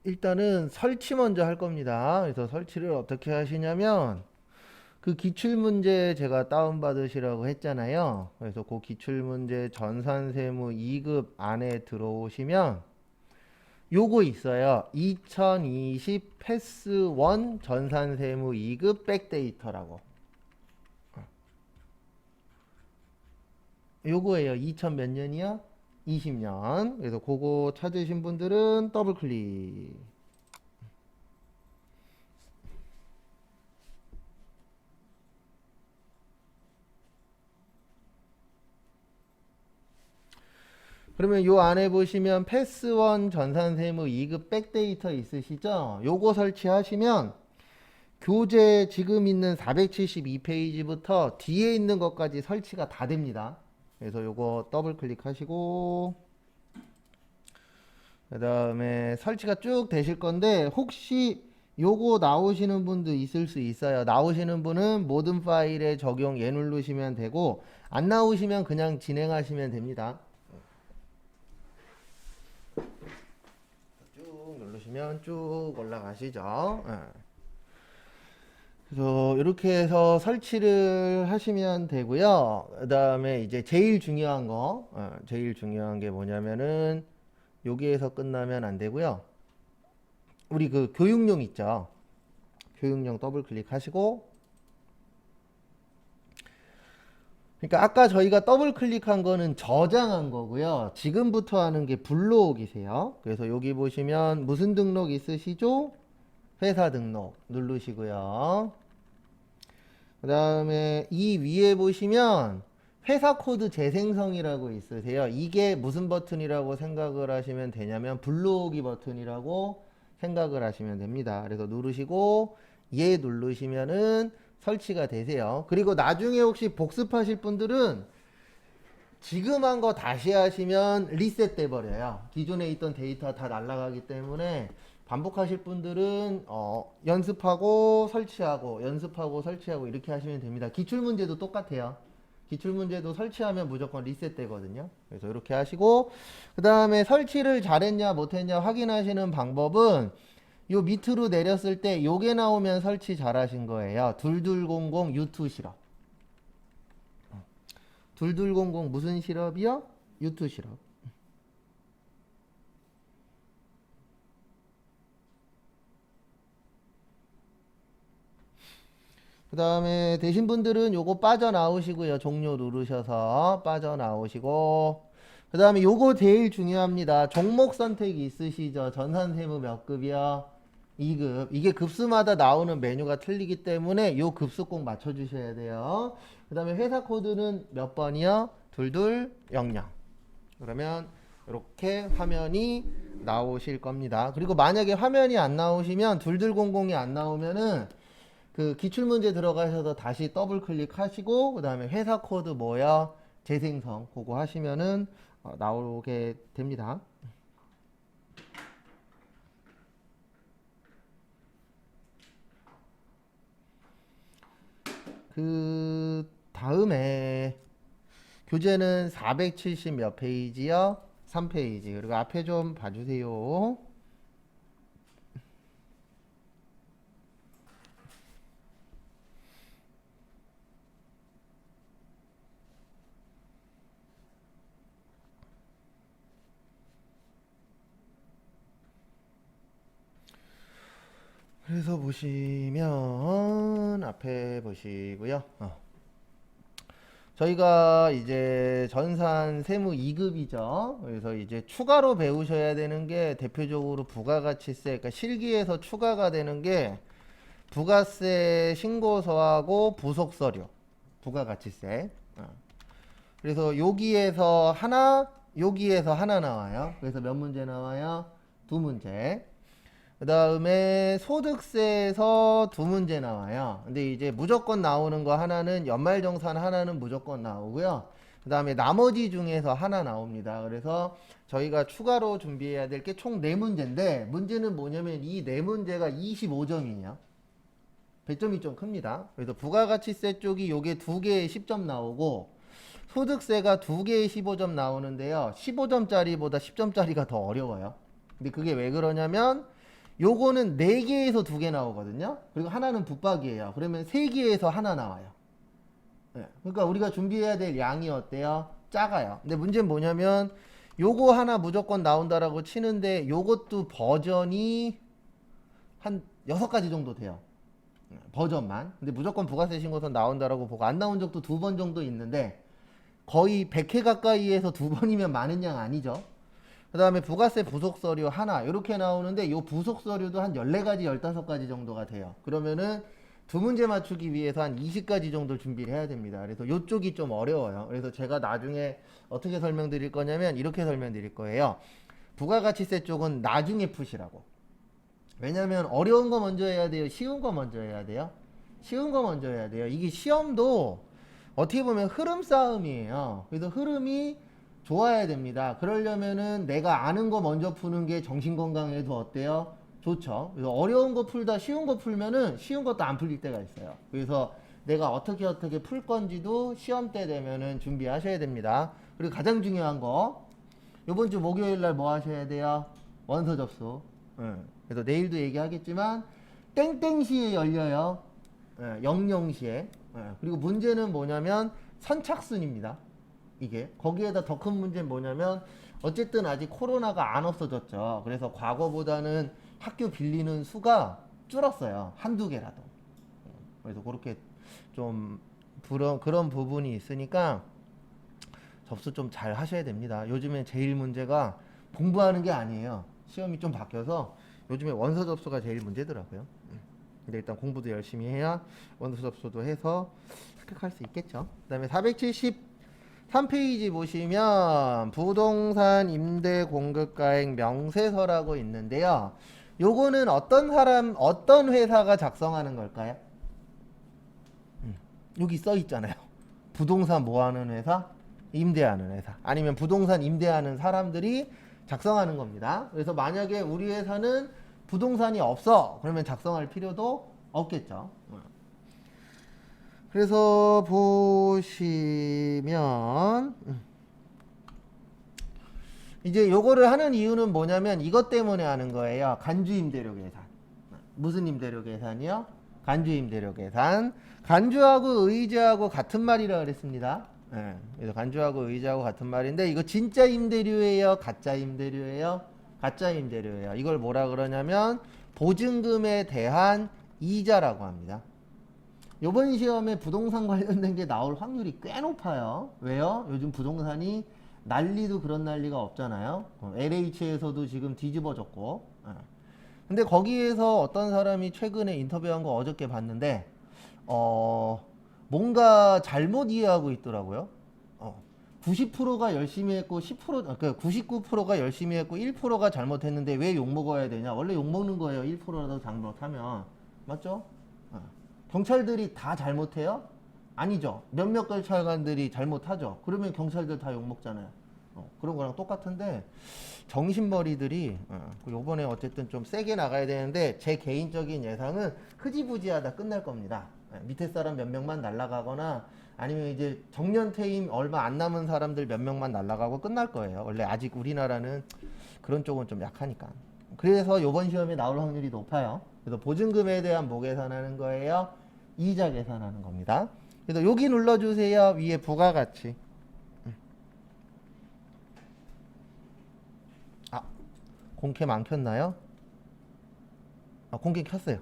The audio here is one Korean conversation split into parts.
일단은 설치 먼저 할 겁니다. 그래서 설치를 어떻게 하시냐면 그 기출문제 제가 다운받으시라고 했잖아요. 그래서 그 기출문제 전산세무 2급 안에 들어오시면 요거 있어요. 2020 패스 1 전산세무 2급 백데이터라고. 요거예요. 2000 몇 년이요? 20년. 그래서 그거 찾으신 분들은 더블 클릭. 그러면 요 안에 보시면 패스1 전산세무 2급 백데이터 있으시죠? 요거 설치하시면 교재 지금 있는 472페이지부터 뒤에 있는 것까지 설치가 다 됩니다. 그래서 요거 더블 클릭하시고 그 다음에 설치가 쭉 되실 건데 혹시 요거 나오시는 분도 있을 수 있어요. 나오시는 분은 모든 파일에 적용 예 누르시면 되고 안 나오시면 그냥 진행하시면 됩니다. 쭉 누르시면 쭉 올라가시죠. 예. 그래서 이렇게 해서 설치를 하시면 되고요. 그 다음에 이제 제일 중요한 거, 제일 중요한 게 뭐냐면은 여기에서 끝나면 안 되고요. 우리 그 교육용 있죠. 교육용 더블 클릭하시고, 그러니까 아까 저희가 더블 클릭한 거는 저장한 거고요. 지금부터 하는 게 블록이세요. 그래서 여기 보시면 무슨 등록 있으시죠? 회사 등록 누르시고요. 그 다음에 이 위에 보시면 회사 코드 재생성이라고 있으세요. 이게 무슨 버튼이라고 생각을 하시면 되냐면 블록이 버튼이라고 생각을 하시면 됩니다. 그래서 누르시고 예 누르시면은 설치가 되세요. 그리고 나중에 혹시 복습하실 분들은 지금 한 거 다시 하시면 리셋 돼 버려요. 기존에 있던 데이터 다 날아가기 때문에 반복하실 분들은 연습하고 설치하고 연습하고 설치하고 이렇게 하시면 됩니다. 기출문제도 똑같아요. 기출문제도 설치하면 무조건 리셋 되거든요. 그래서 이렇게 하시고 그 다음에 설치를 잘했냐 못했냐 확인하시는 방법은 요 밑으로 내렸을 때 요게 나오면 설치 잘하신 거예요. 2200 유투 실업. 2200 무슨 실업이요? 유투 실업. 그 다음에 되신 분들은 요거 빠져나오시고요. 종료 누르셔서 빠져나오시고 그 다음에 요거 제일 중요합니다. 종목 선택이 있으시죠. 전산세무 몇 급이요? 2급. 이게 급수마다 나오는 메뉴가 틀리기 때문에 요 급수 꼭 맞춰주셔야 돼요. 그 다음에 회사 코드는 몇 번이요? 2200. 그러면 이렇게 화면이 나오실 겁니다. 그리고 만약에 화면이 안 나오시면 2200이 안 나오면은 그 기출문제 들어가셔서 다시 더블 클릭하시고 그 다음에 회사 코드 뭐야 재생성 그거 하시면은 나오게 됩니다. 그 다음에 교재는 470 몇 페이지요? 3페이지. 그리고 앞에 좀 봐주세요. 그래서 보시면 앞에 보시고요. 저희가 이제 전산 세무 2급이죠. 그래서 이제 추가로 배우셔야 되는 게 대표적으로 부가가치세, 그러니까 실기에서 추가가 되는 게 부가세 신고서하고 부속서류, 부가가치세. 그래서 여기에서 하나 나와요. 그래서 몇 문제 나와요? 두 문제. 그 다음에 소득세에서 두 문제 나와요. 근데 이제 무조건 나오는 거 하나는 연말정산 하나는 무조건 나오고요. 그 다음에 나머지 중에서 하나 나옵니다. 그래서 저희가 추가로 준비해야 될 게 총 4문제인데 문제는 뭐냐면 이 4문제가 25점이에요. 배점이 좀 큽니다. 그래서 부가가치세 쪽이 요게 2개의 10점 나오고 소득세가 2개의 15점 나오는데요. 15점짜리보다 10점짜리가 더 어려워요. 근데 그게 왜 그러냐면 요거는 4개에서 2개 나오거든요. 그리고 하나는 붙박이에요. 그러면 3개에서 하나 나와요. 네. 그러니까 우리가 준비해야 될 양이 어때요? 작아요. 근데 문제는 뭐냐면 요거 하나 무조건 나온다라고 치는데 요것도 버전이 한 6가지 정도 돼요. 버전만. 근데 무조건 부가세 신고서 나온다라고 보고 안 나온 적도 2번 정도 있는데 거의 100회 가까이에서 2번이면 많은 양 아니죠. 그 다음에 부가세 부속서류 하나 이렇게 나오는데 요 부속서류도 한 14가지 15가지 정도가 돼요. 그러면은 2문제 맞추기 위해서 한 20가지 정도 준비를 해야 됩니다. 그래서 요쪽이 좀 어려워요. 그래서 제가 나중에 어떻게 설명드릴 거냐면 이렇게 설명드릴 거예요. 부가가치세 쪽은 나중에 푸시라고. 왜냐면 어려운 거 먼저 해야 돼요? 쉬운 거 먼저 해야 돼요? 쉬운 거 먼저 해야 돼요. 이게 시험도 어떻게 보면 흐름 싸움이에요. 그래서 흐름이 좋아야 됩니다. 그러려면은 내가 아는 거 먼저 푸는 게 정신건강에도 어때요? 좋죠. 그래서 어려운 거 풀다 쉬운 거 풀면은 쉬운 것도 안 풀릴 때가 있어요. 그래서 내가 어떻게 풀 건지도 시험 때 되면은 준비하셔야 됩니다. 그리고 가장 중요한 거 요번 주 목요일 날 뭐 하셔야 돼요? 원서 접수. 그래서 내일도 얘기하겠지만 땡땡시에 열려요. 00시에. 그리고 문제는 뭐냐면 선착순입니다. 이게 거기에다 더 큰 문제는 뭐냐면 어쨌든 아직 코로나가 안 없어졌죠. 그래서 과거보다는 학교 빌리는 수가 줄었어요. 한두 개라도. 그래서 그렇게 좀 그런 부분이 있으니까 접수 좀 잘 하셔야 됩니다. 요즘에 제일 문제가 공부하는 게 아니에요. 시험이 좀 바뀌어서 요즘에 원서 접수가 제일 문제더라고요. 근데 일단 공부도 열심히 해야 원서 접수도 해서 합격할 수 있겠죠. 그 다음에 473페이지 보시면 부동산 임대 공급가액 명세서라고 있는데요. 요거는 어떤 회사가 작성하는 걸까요? 여기 써 있잖아요. 부동산 뭐 하는 회사? 임대하는 회사. 아니면 부동산 임대하는 사람들이 작성하는 겁니다. 그래서 만약에 우리 회사는 부동산이 없어. 그러면 작성할 필요도 없겠죠. 그래서 보시면 이제 요거를 하는 이유는 뭐냐면 이것 때문에 하는 거예요. 간주 임대료 계산. 무슨 임대료 계산이요? 간주 임대료 계산. 간주하고 의제하고 같은 말이라 그랬습니다. 그래서 간주하고 의제하고 같은 말인데 이거 진짜 임대료예요? 가짜 임대료예요? 가짜 임대료예요. 이걸 뭐라 그러냐면 보증금에 대한 이자라고 합니다. 이번 시험에 부동산 관련된 게 나올 확률이 꽤 높아요. 왜요? 요즘 부동산이 난리도 그런 난리가 없잖아요. LH에서도 지금 뒤집어졌고. 근데 거기에서 어떤 사람이 최근에 인터뷰한 거 어저께 봤는데 뭔가 잘못 이해하고 있더라고요. 90%가 열심히 했고 99%가 열심히 했고 1%가 잘못했는데 왜 욕먹어야 되냐? 원래 욕먹는 거예요. 1%라도 잘못하면. 맞죠? 경찰들이 다 잘못해요? 아니죠. 몇몇 경찰관들이 잘못하죠. 그러면 경찰들 다 욕먹잖아요. 그런 거랑 똑같은데 정신머리들이 요번에 어쨌든 좀 세게 나가야 되는데 제 개인적인 예상은 흐지부지하다 끝날 겁니다. 밑에 사람 몇 명만 날아가거나 아니면 이제 정년 퇴임 얼마 안 남은 사람들 몇 명만 날아가고 끝날 거예요. 원래 아직 우리나라는 그런 쪽은 좀 약하니까. 그래서 요번 시험에 나올 확률이 높아요. 그래서 보증금에 대한 뭐 계산하는 거예요? 이자 계산하는 겁니다. 그래서 여기 눌러주세요. 위에 부가가치. 공캠 안 켰나요? 공캠 켰어요.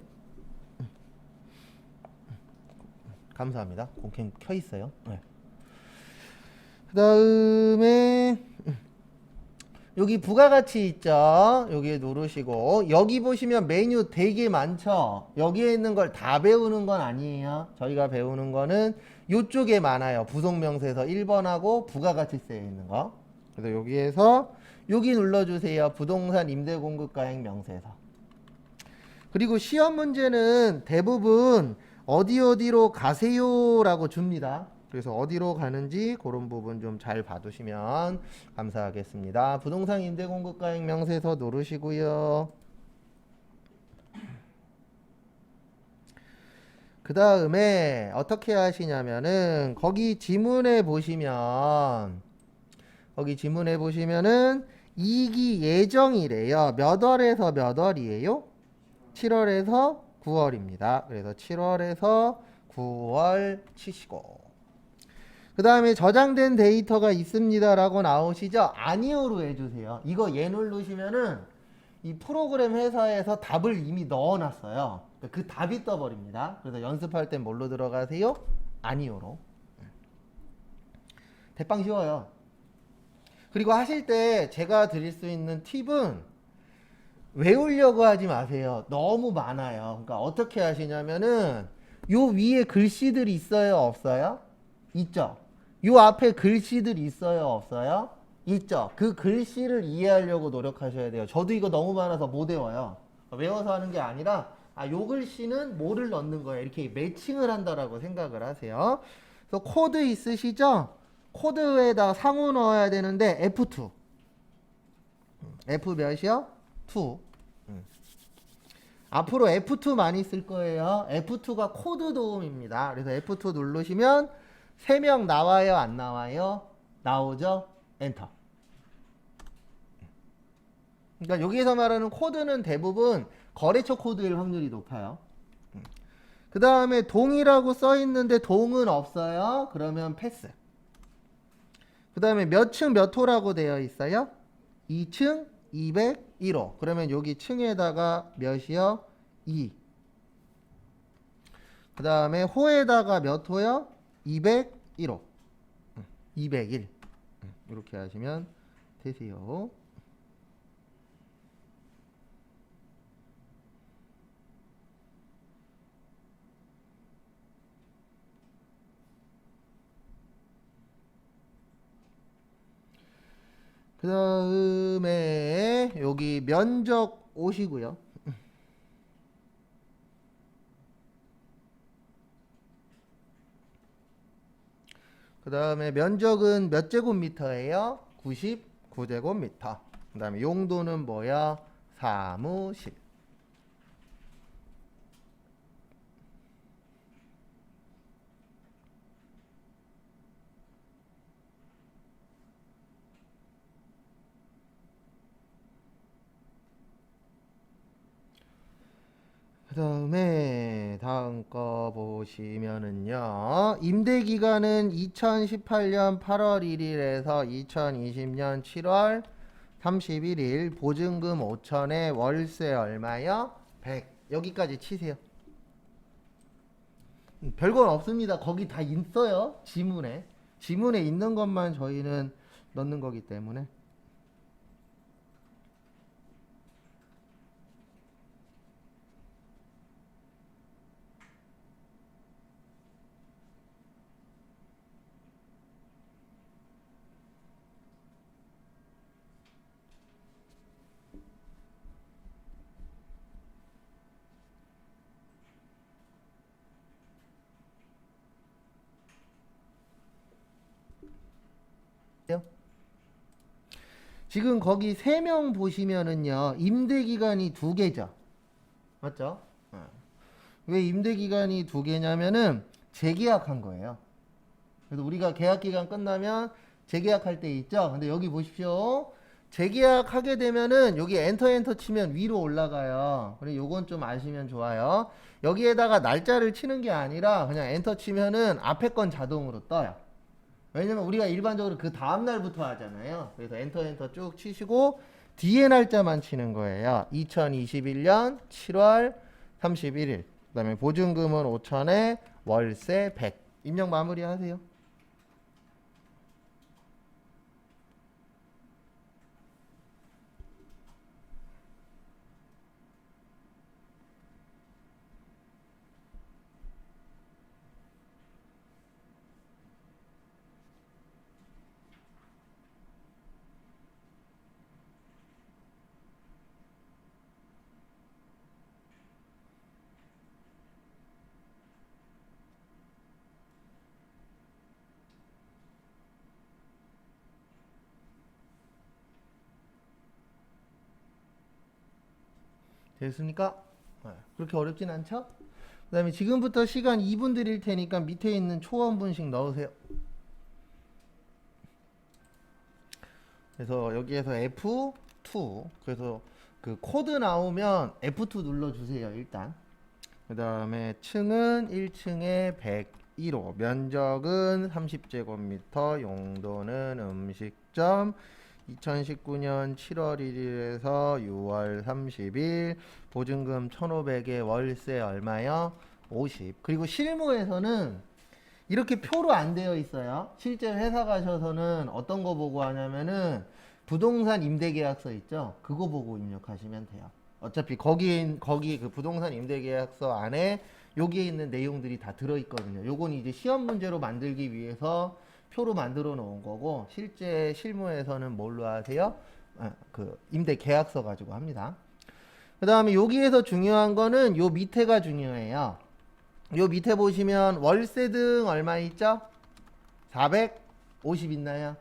감사합니다. 공캠 켜 있어요. 그 다음에 여기 부가가치 있죠. 여기에 누르시고 여기 보시면 메뉴 되게 많죠. 여기에 있는 걸 다 배우는 건 아니에요. 저희가 배우는 거는 이쪽에 많아요. 부속명세서 1번하고 부가가치세에 있는 거. 그래서 여기에서 여기 눌러주세요. 부동산 임대공급가액 명세서. 그리고 시험 문제는 대부분 어디로 가세요 라고 줍니다. 그래서 어디로 가는지 그런 부분 좀 잘 봐두시면 감사하겠습니다. 부동산 임대공급가액 명세서 누르시고요. 그 다음에 어떻게 하시냐면은 거기 지문에 보시면은 이익이 예정이래요. 몇 월에서 몇 월이에요? 7월에서 9월입니다. 그래서 7월에서 9월 치시고, 그 다음에 저장된 데이터가 있습니다 라고 나오시죠? 아니오로 해주세요. 이거 예 누르시면은 이 프로그램 회사에서 답을 이미 넣어놨어요. 그 답이 떠버립니다. 그래서 연습할 땐 뭘로 들어가세요? 아니오로. 대빵 쉬워요. 그리고 하실 때 제가 드릴 수 있는 팁은 외우려고 하지 마세요. 너무 많아요. 그러니까 어떻게 하시냐면은 요 위에 글씨들이 있어요, 없어요? 있죠. 요 앞에 글씨들이 있어요, 없어요? 있죠. 그 글씨를 이해하려고 노력하셔야 돼요. 저도 이거 너무 많아서 못 외워요. 외워서 하는 게 아니라 요 글씨는 뭐를 넣는 거예요. 이렇게 매칭을 한다라고 생각을 하세요. 그래서 코드 있으시죠? 코드에다 상호 넣어야 되는데 F2. F 몇이요? 2. 앞으로 F2 많이 쓸 거예요. F2가 코드 도움입니다. 그래서 F2 누르시면 3명 나와요, 안 나와요? 나오죠? 엔터. 그러니까 여기서 말하는 코드는 대부분 거래처 코드일 확률이 높아요. 그 다음에 동이라고 써 있는데 동은 없어요. 그러면 패스. 그 다음에 몇 층 몇 호라고 되어 있어요? 2층 201호. 그러면 여기 층에다가 몇이요? 2. 그 다음에 호에다가 몇 호요? 201호. 201. 이렇게 하시면 되세요. 그 다음에 여기 면적 오시고요. 그 다음에 면적은 몇 제곱미터예요? 99제곱미터. 그 다음에 용도는 뭐야? 사무실. 그 다음에 다음 거 보시면은요, 임대 기간은 2018년 8월 1일에서 2020년 7월 31일, 보증금 5천에 월세 얼마요? 100. 여기까지 치세요. 별건 없습니다. 거기 다 있어요. 지문에. 지문에 있는 것만 저희는 넣는 거기 때문에. 지금 거기 3명 보시면은요, 임대 기간이 2개죠. 맞죠? 왜 임대 기간이 2개냐면은 재계약한 거예요. 그래서 우리가 계약 기간 끝나면 재계약할 때 있죠. 근데 여기 보십시오. 재계약하게 되면은 여기 엔터 치면 위로 올라가요. 그래 요건 좀 아시면 좋아요. 여기에다가 날짜를 치는 게 아니라 그냥 엔터 치면은 앞에 건 자동으로 떠요. 왜냐면 우리가 일반적으로 그 다음 날부터 하잖아요. 그래서 엔터 쭉 치시고 뒤에 날짜만 치는 거예요. 2021년 7월 31일. 그다음에 보증금은 5천에 월세 100. 입력 마무리 하세요. 됐습니까? 그렇게 어렵진 않죠? 그 다음에 지금부터 시간 2분 드릴 테니까 밑에 있는 초원분식 넣으세요. 그래서 여기에서 F2, 그래서 그 코드 나오면 F2 눌러주세요 일단. 그 다음에 층은 1층에 101호, 면적은 30제곱미터, 용도는 음식점, 2019년 7월 1일에서 6월 30일, 보증금 1,500에 월세 얼마요? 50. 그리고 실무에서는 이렇게 표로 안 되어 있어요. 실제 회사 가셔서는 어떤 거 보고 하냐면은 부동산 임대계약서 있죠? 그거 보고 입력하시면 돼요. 어차피 거기 그 부동산 임대계약서 안에 여기에 있는 내용들이 다 들어있거든요. 요건 이제 시험 문제로 만들기 위해서 표로 만들어 놓은 거고, 실제 실무에서는 뭘로 하세요? 그 임대계약서 가지고 합니다. 그 다음에 여기에서 중요한 거는 요 밑에가 중요해요. 요 밑에 보시면 월세 등 얼마 있죠? 450 있나요?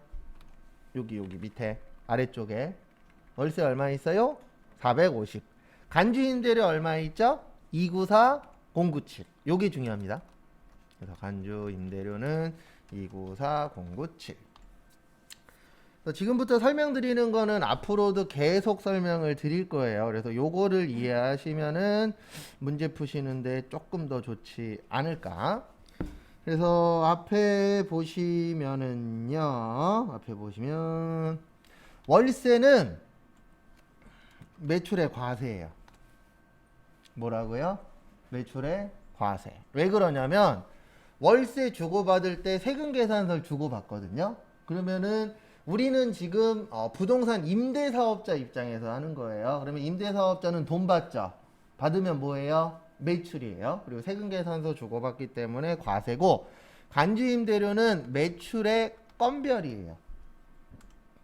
여기 밑에 아래쪽에 월세 얼마 있어요? 450. 간주 임대료 얼마 있죠? 294 097. 요게 중요합니다. 그래서 간주 임대료는 294 097. 지금부터 설명드리는 거는 앞으로도 계속 설명을 드릴 거예요. 그래서 요거를 이해하시면은 문제 푸시는데 조금 더 좋지 않을까. 그래서 앞에 보시면은요, 앞에 보시면 월세는 매출의 과세예요. 뭐라고요? 매출의 과세. 왜 그러냐면 월세 주고받을 때 세금 계산서를 주고받거든요. 그러면은 우리는 지금 부동산 임대사업자 입장에서 하는 거예요. 그러면 임대사업자는 돈 받죠. 받으면 뭐예요? 매출이에요. 그리고 세금 계산서 주고받기 때문에 과세고, 간주임대료는 매출의 건별이에요.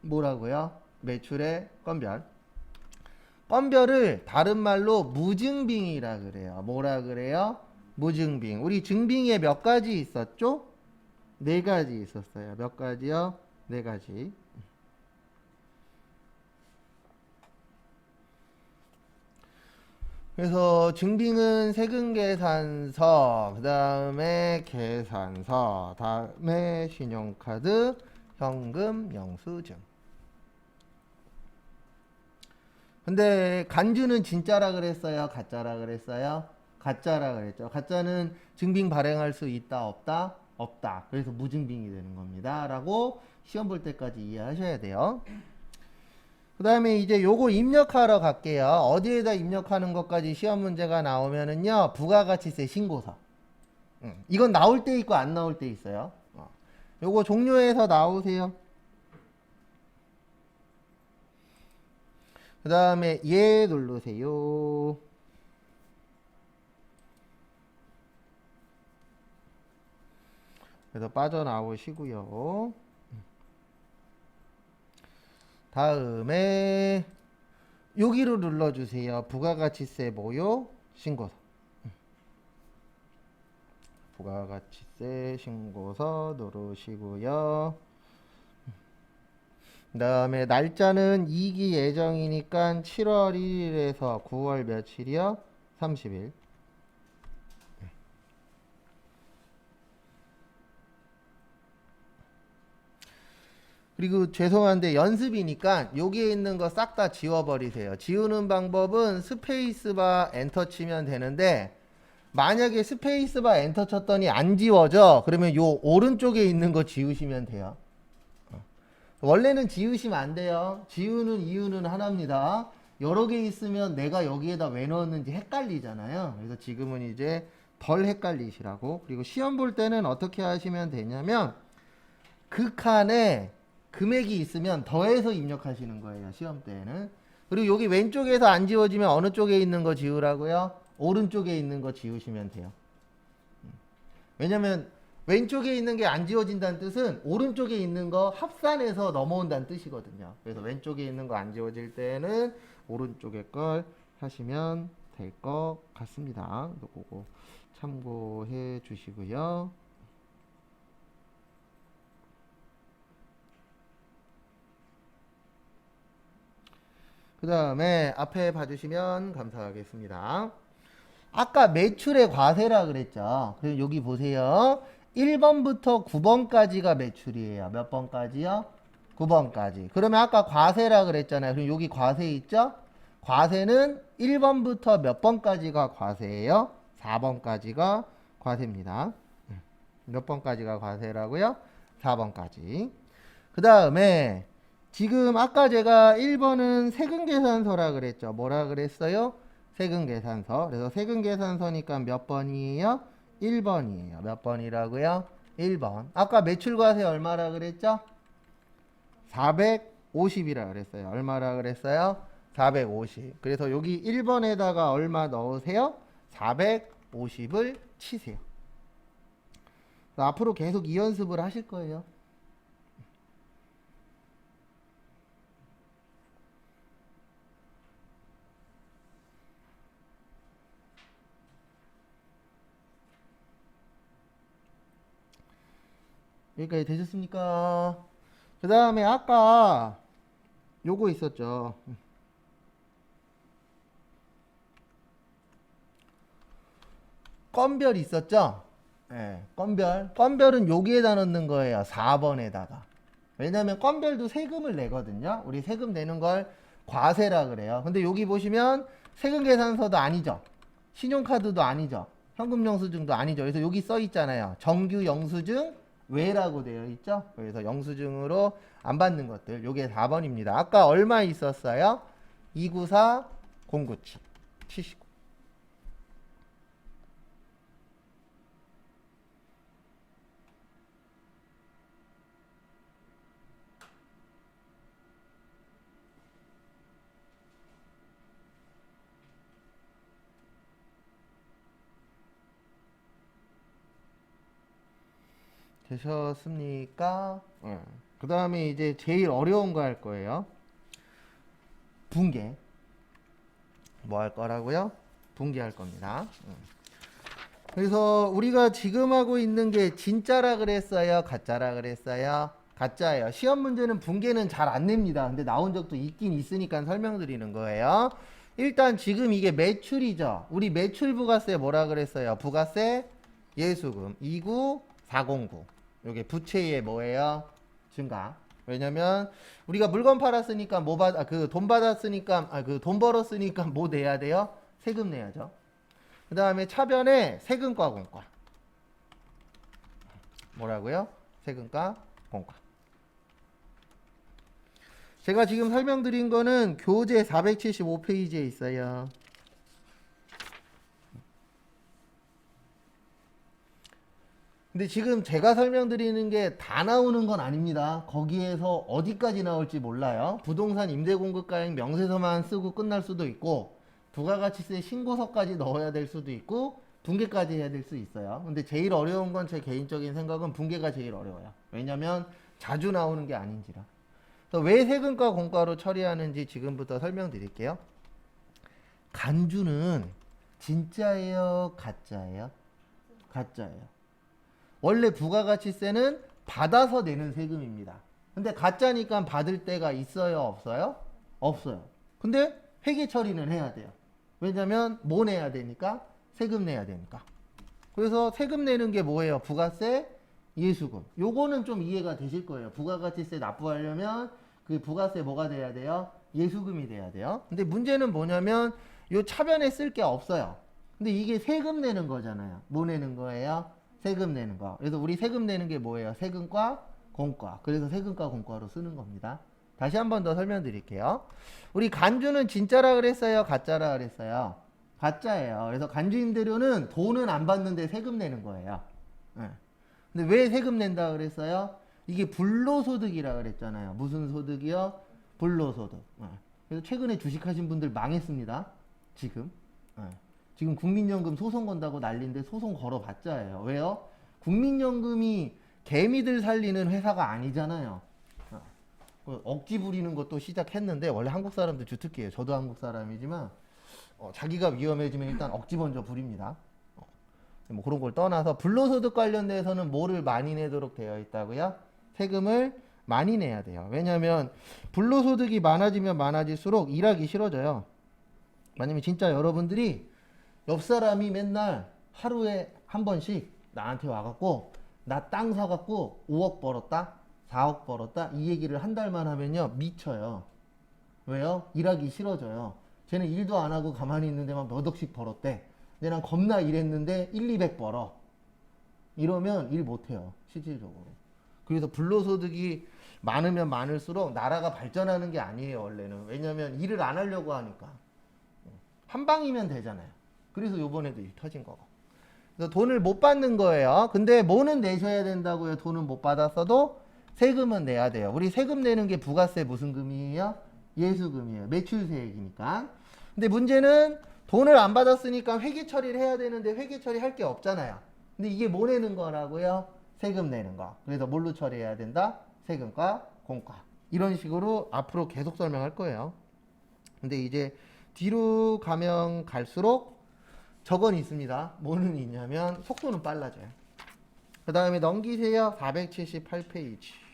뭐라고요? 매출의 건별. 건별을 다른 말로 무증빙이라 그래요. 뭐라 그래요? 무증빙. 우리 증빙에 몇 가지 있었죠? 4가지 있었어요. 몇 가지요? 4가지. 그래서 증빙은 세금계산서, 그 다음에 계산서, 다음에 신용카드, 현금, 영수증. 근데 간주는 진짜라 그랬어요? 가짜라 그랬어요? 가짜라 그랬죠. 가짜는 증빙 발행할 수 있다 없다? 없다. 그래서 무증빙이 되는 겁니다 라고 시험 볼 때까지 이해하셔야 돼요. 그 다음에 이제 요거 입력하러 갈게요. 어디에다 입력하는 것까지 시험 문제가 나오면은요, 부가가치세 신고서. 이건 나올 때 있고 안 나올 때 있어요. 요거 종료해서 나오세요. 그 다음에 예 누르세요. 그래서 빠져나오시고요. 다음에 여기로 눌러주세요. 부가가치세 모요 신고서. 부가가치세 신고서 누르시고요. 그 다음에 날짜는 2기 예정이니까 7월 1일에서 9월 며칠이요? 30일. 그리고 죄송한데 연습이니까 여기에 있는 거 싹 다 지워버리세요. 지우는 방법은 스페이스바 엔터 치면 되는데, 만약에 스페이스바 엔터 쳤더니 안 지워져, 그러면 요 오른쪽에 있는 거 지우시면 돼요. 원래는 지우시면 안 돼요. 지우는 이유는 하나입니다. 여러 개 있으면 내가 여기에다 왜 넣었는지 헷갈리잖아요. 그래서 지금은 이제 덜 헷갈리시라고. 그리고 시험 볼 때는 어떻게 하시면 되냐면 그 칸에 금액이 있으면 더해서 입력하시는 거예요. 시험 때는. 그리고 여기 왼쪽에서 안 지워지면 어느 쪽에 있는 거 지우라고요? 오른쪽에 있는 거 지우시면 돼요. 왜냐면 왼쪽에 있는 게 안 지워진다는 뜻은 오른쪽에 있는 거 합산해서 넘어온다는 뜻이거든요. 그래서 왼쪽에 있는 거 안 지워질 때는 오른쪽에 걸 하시면 될 것 같습니다. 그거 참고해 주시고요. 그 다음에 앞에 봐주시면 감사하겠습니다. 아까 매출의 과세라 그랬죠. 그럼 여기 보세요. 1번부터 9번까지가 매출이에요. 몇 번까지요? 9번까지. 그러면 아까 과세라 그랬잖아요. 그럼 여기 과세 있죠? 과세는 1번부터 몇 번까지가 과세예요? 4번까지가 과세입니다. 몇 번까지가 과세라고요? 4번까지. 그 다음에 지금 아까 제가 1번은 세금계산서라 그랬죠. 뭐라 그랬어요? 세금계산서. 그래서 세금계산서니까 몇 번이에요? 1번이에요. 몇 번이라고요? 1번. 아까 매출과세 얼마라 그랬죠? 450이라 그랬어요. 얼마라 그랬어요? 450. 그래서 여기 1번에다가 얼마 넣으세요? 450을 치세요. 앞으로 계속 이 연습을 하실 거예요. 여기까지 되셨습니까? 그 다음에 아까 요거 있었죠. 건별 있었죠? 네, 건별은 여기에다 넣는 거예요. 4번에다가. 왜냐면 건별도 세금을 내거든요. 우리 세금 내는 걸 과세라 그래요. 근데 여기 보시면 세금계산서도 아니죠. 신용카드도 아니죠. 현금영수증도 아니죠. 그래서 여기 써 있잖아요. 정규 영수증 외라고 되어 있죠. 그래서 영수증으로 안 받는 것들. 요게 4번입니다. 아까 얼마 있었어요? 294 097 79. 되셨습니까? 그 다음에 이제 제일 어려운 거 할 거예요. 분계. 뭐 할 거라고요? 분계할 겁니다. 그래서 우리가 지금 하고 있는 게 진짜라 그랬어요? 가짜라 그랬어요? 가짜예요. 시험 문제는 분계는 잘 안 냅니다. 근데 나온 적도 있긴 있으니까 설명드리는 거예요. 일단 지금 이게 매출이죠. 우리 매출 부가세 뭐라 그랬어요? 부가세 예수금 29409. 요게 부채의 뭐예요? 증가. 왜냐면 우리가 물건 팔았으니까 돈 받았으니까 돈 벌었으니까 뭐 내야 돼요? 세금 내야죠. 그 다음에 차변에 세금과 공과. 뭐라고요? 세금과 공과. 제가 지금 설명드린 거는 교재 475페이지에 있어요. 근데 지금 제가 설명드리는 게 다 나오는 건 아닙니다. 거기에서 어디까지 나올지 몰라요. 부동산 임대공급가액 명세서만 쓰고 끝날 수도 있고 부가가치세 신고서까지 넣어야 될 수도 있고 분계까지 해야 될 수 있어요. 근데 제일 어려운 건 제 개인적인 생각은 분계가 제일 어려워요. 왜냐면 자주 나오는 게 아닌지라. 그래서 왜 세금과 공과로 처리하는지 지금부터 설명드릴게요. 간주는 진짜예요? 가짜예요? 가짜예요. 원래 부가가치세는 받아서 내는 세금입니다. 근데 가짜니까 받을 때가 있어요? 없어요? 없어요. 근데 회계 처리는 해야 돼요. 왜냐면 뭐 내야 되니까? 세금 내야 되니까. 그래서 세금 내는 게 뭐예요? 부가세, 예수금. 요거는 좀 이해가 되실 거예요. 부가가치세 납부하려면 그 부가세 뭐가 돼야 돼요? 예수금이 돼야 돼요. 근데 문제는 뭐냐면 요 차변에 쓸 게 없어요. 근데 이게 세금 내는 거잖아요. 뭐 내는 거예요? 세금 내는 거. 그래서 우리 세금 내는 게 뭐예요? 세금과 공과. 그래서 세금과 공과로 쓰는 겁니다. 다시 한 번 더 설명드릴게요. 우리 간주는 진짜라 그랬어요? 가짜라 그랬어요? 가짜예요. 그래서 간주 임대료는 돈은 안 받는데 세금 내는 거예요. 네. 근데 왜 세금 낸다 그랬어요? 이게 불로소득이라 그랬잖아요. 무슨 소득이요? 불로소득. 네. 그래서 최근에 주식하신 분들 망했습니다. 지금. 네. 지금 국민연금 소송 건다고 난리인데 소송 걸어봤자예요. 왜요? 국민연금이 개미들 살리는 회사가 아니잖아요. 억지 부리는 것도 시작했는데 원래 한국 사람들 주특기예요. 저도 한국 사람이지만 자기가 위험해지면 일단 억지 먼저 부립니다. 뭐 그런 걸 떠나서 불로소득 관련돼서는 뭐를 많이 내도록 되어 있다고요? 세금을 많이 내야 돼요. 왜냐하면 불로소득이 많아지면 많아질수록 일하기 싫어져요. 만약에 진짜 여러분들이 옆 사람이 맨날 하루에 한 번씩 나한테 와갖고 나 땅 사갖고 5억 벌었다 4억 벌었다 이 얘기를 한 달만 하면요 미쳐요. 왜요? 일하기 싫어져요. 쟤는 일도 안 하고 가만히 있는데만 몇 억씩 벌었대. 근데 난 겁나 일했는데 1, 200 벌어. 이러면 일 못해요. 실질적으로. 그래서 불로소득이 많으면 많을수록 나라가 발전하는 게 아니에요. 원래는. 왜냐면 일을 안 하려고 하니까. 한 방이면 되잖아요. 그래서 요번에도 일 터진 거고. 그래서 돈을 못 받는 거예요. 근데 뭐는 내셔야 된다고요? 돈은 못 받았어도 세금은 내야 돼요. 우리 세금 내는 게 부가세 무슨 금이에요? 예수금이에요. 매출세액이니까. 근데 문제는 돈을 안 받았으니까 회계 처리를 해야 되는데 회계 처리할 게 없잖아요. 근데 이게 뭐 내는 거라고요? 세금 내는 거. 그래서 뭘로 처리해야 된다? 세금과 공과. 이런 식으로 앞으로 계속 설명할 거예요. 근데 이제 뒤로 가면 갈수록 저건 있습니다. 뭐는 있냐면 속도는 빨라져요. 그 다음에 넘기세요. 478페이지.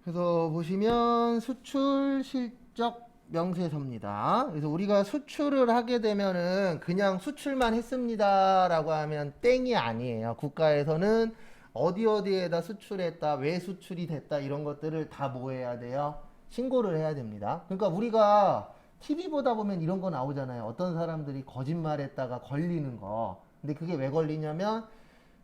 그래서 보시면 수출 실적 명세서입니다. 그래서 우리가 수출을 하게 되면은 그냥 수출만 했습니다라고 하면 땡이 아니에요. 국가에서는 어디 어디에다 수출했다, 왜 수출이 됐다 이런 것들을 다 뭐 해야 돼요? 신고를 해야 됩니다. 그러니까 우리가 TV 보다 보면 이런 거 나오잖아요. 어떤 사람들이 거짓말했다가 걸리는 거. 근데 그게 왜 걸리냐면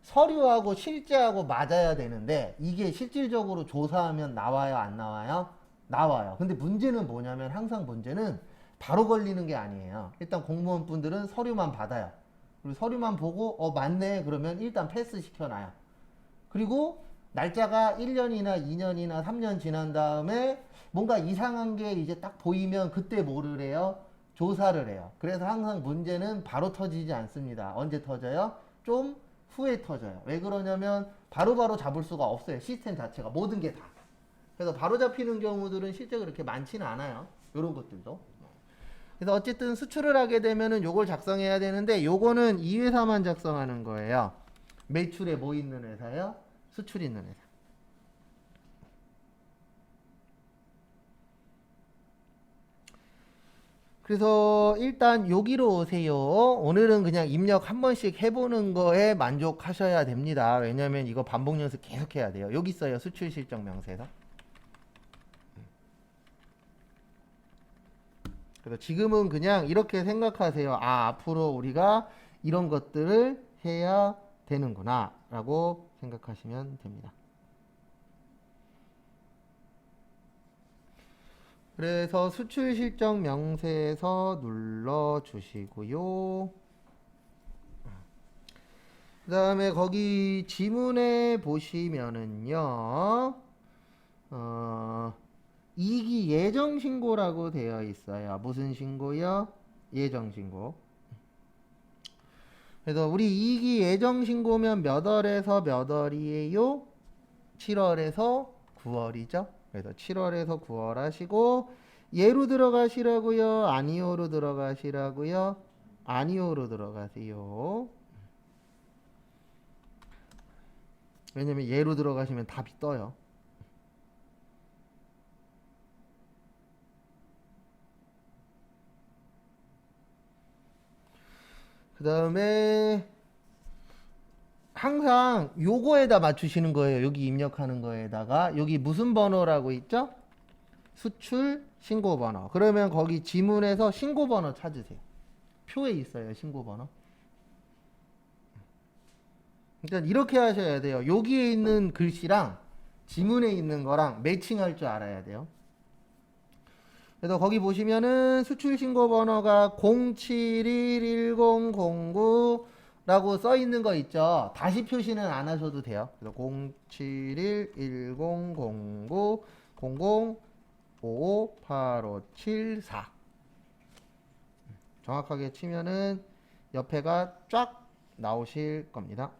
서류하고 실제하고 맞아야 되는데 이게 실질적으로 조사하면 나와요, 안 나와요? 나와요. 근데 문제는 뭐냐면 항상 문제는 바로 걸리는 게 아니에요. 일단 공무원 분들은 서류만 받아요. 그리고 서류만 보고 맞네 그러면 일단 패스 시켜놔요. 그리고 날짜가 1년이나 2년이나 3년 지난 다음에 뭔가 이상한 게 이제 딱 보이면 그때 뭐를 해요? 조사를 해요. 그래서 항상 문제는 바로 터지지 않습니다. 언제 터져요? 좀 후에 터져요. 왜 그러냐면 바로바로 잡을 수가 없어요. 시스템 자체가 모든 게 다. 그래서 바로 잡히는 경우들은 실제 그렇게 많지는 않아요. 이런 것들도. 그래서 어쨌든 수출을 하게 되면은 요걸 작성해야 되는데 요거는 이 회사만 작성하는 거예요. 매출에 뭐 있는 회사요? 수출 있는 회사. 그래서 일단 여기로 오세요. 오늘은 그냥 입력 한 번씩 해보는 거에 만족하셔야 됩니다. 왜냐면 이거 반복 연습 계속 해야 돼요. 여기 있어요. 수출 실적 명세서. 그래서 지금은 그냥 이렇게 생각하세요. 아, 앞으로 우리가 이런 것들을 해야 되는구나 라고 생각하시면 됩니다. 그래서 수출 실적 명세서 눌러 주시고요. 그 다음에 거기 지문에 보시면은요, 이익이 예정 신고라고 되어 있어요. 무슨 신고요? 예정 신고. 그래서 우리 이익이 예정 신고면 몇 월에서 몇 월이에요? 7월에서 9월이죠. 그래서 7월에서 9월 하시고 예로 들어가시라고요? 아니오로 들어가시라고요? 아니오로 들어가세요. 왜냐면 예로 들어가시면 답이 떠요. 그 다음에 항상 요거에다 맞추시는 거예요. 여기 입력하는 거에다가 여기 무슨 번호라고 있죠? 수출 신고 번호. 그러면 거기 지문에서 신고 번호 찾으세요. 표에 있어요. 신고 번호. 그러니까 이렇게 하셔야 돼요. 여기에 있는 글씨랑 지문에 있는 거랑 매칭할 줄 알아야 돼요. 그래서 거기 보시면은 수출 신고 번호가 0711009라고 써 있는 거 있죠. 다시 표시는 안 하셔도 돼요. 그래서 0711009 00558574 정확하게 치면은 옆에가 쫙 나오실 겁니다.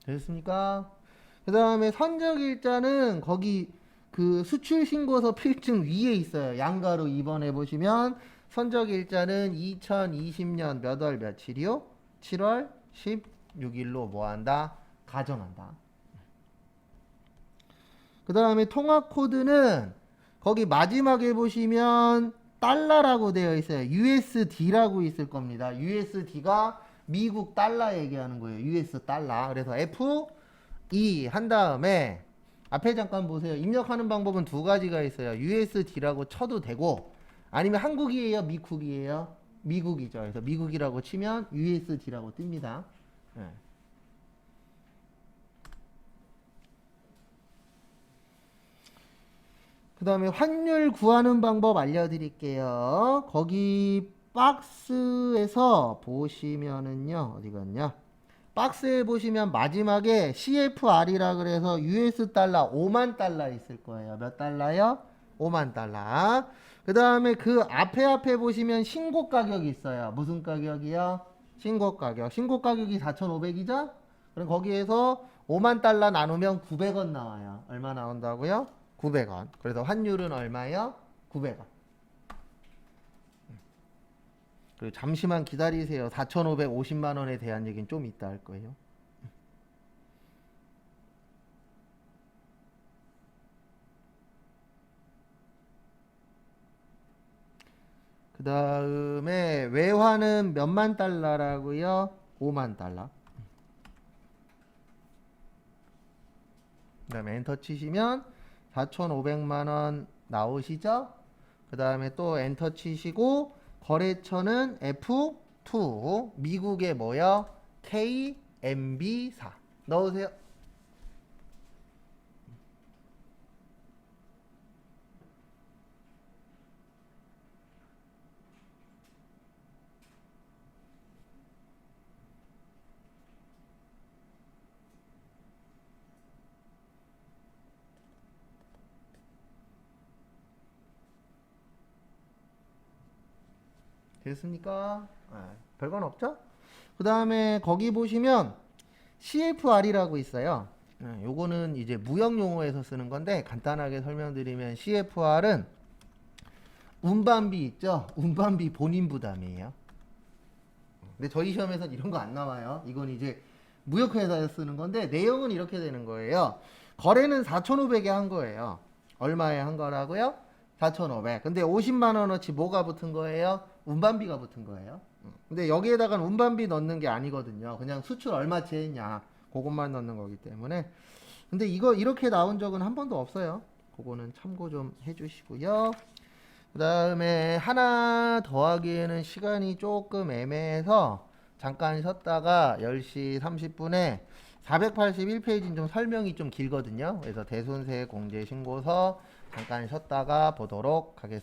됐습니까? 그 다음에 선적일자는 거기 그 수출신고서 필증 위에 있어요. 양가로 2번에 보시면 선적일자는 2020년 몇 월 며칠이요? 7월 16일로 뭐한다? 가정한다. 그 다음에 통화코드는 거기 마지막에 보시면 달러라고 되어 있어요. USD라고 있을 겁니다. USD가 미국 달러 얘기하는 거예요. US 달러. 그래서 F2 한 다음에 앞에 잠깐 보세요. 입력하는 방법은 두 가지가 있어요. USD라고 쳐도 되고 아니면 한국이에요? 미국이에요? 미국이죠. 그래서 미국이라고 치면 USD라고 뜹니다. 네. 그 다음에 환율 구하는 방법 알려드릴게요. 거기 박스에서 보시면은요, 어디 갔냐? 박스에 보시면 마지막에 CFR이라 그래서 US 달러 5만 달러 있을 거예요. 몇 달러요? 5만 달러. 그 다음에 그 앞에 보시면 신고 가격이 있어요. 무슨 가격이요? 신고 가격. 신고 가격이 4,500이죠? 그럼 거기에서 5만 달러 나누면 900원 나와요. 얼마 나온다고요? 900원. 그래서 환율은 얼마요? 900원. 그리고 잠시만 기다리세요. 4,550만 원에 대한 얘기는 좀 이따 할 거예요. 그 다음에 외화는 몇만 달러라고요? 5만 달러. 그 다음에 엔터 치시면 4,500만 원 나오시죠? 그 다음에 또 엔터 치시고 거래처는 F2 미국의 뭐요? KMB4 넣으세요. 됐습니까? 별건 없죠? 그 다음에 거기 보시면 CFR이라고 있어요. 요거는 이제 무역 용어에서 쓰는 건데 간단하게 설명드리면 CFR은 운반비 있죠? 운반비 본인 부담이에요. 근데 저희 시험에서는 이런 거 안 나와요. 이건 이제 무역회사에서 쓰는 건데 내용은 이렇게 되는 거예요. 거래는 4,500에 한 거예요. 얼마에 한 거라고요? 4,500. 근데 50만 원어치 뭐가 붙은 거예요? 운반비가 붙은 거예요. 근데 여기에다가 운반비 넣는 게 아니거든요. 그냥 수출 얼마치 했냐. 그것만 넣는 거기 때문에. 근데 이거 이렇게 나온 적은 한 번도 없어요. 그거는 참고 좀 해주시고요. 그 다음에 하나 더 하기에는 시간이 조금 애매해서 잠깐 쉬었다가 10시 30분에 481페이지는 좀 설명이 좀 길거든요. 그래서 대손세 공제 신고서 잠깐 쉬었다가 보도록 하겠습니다.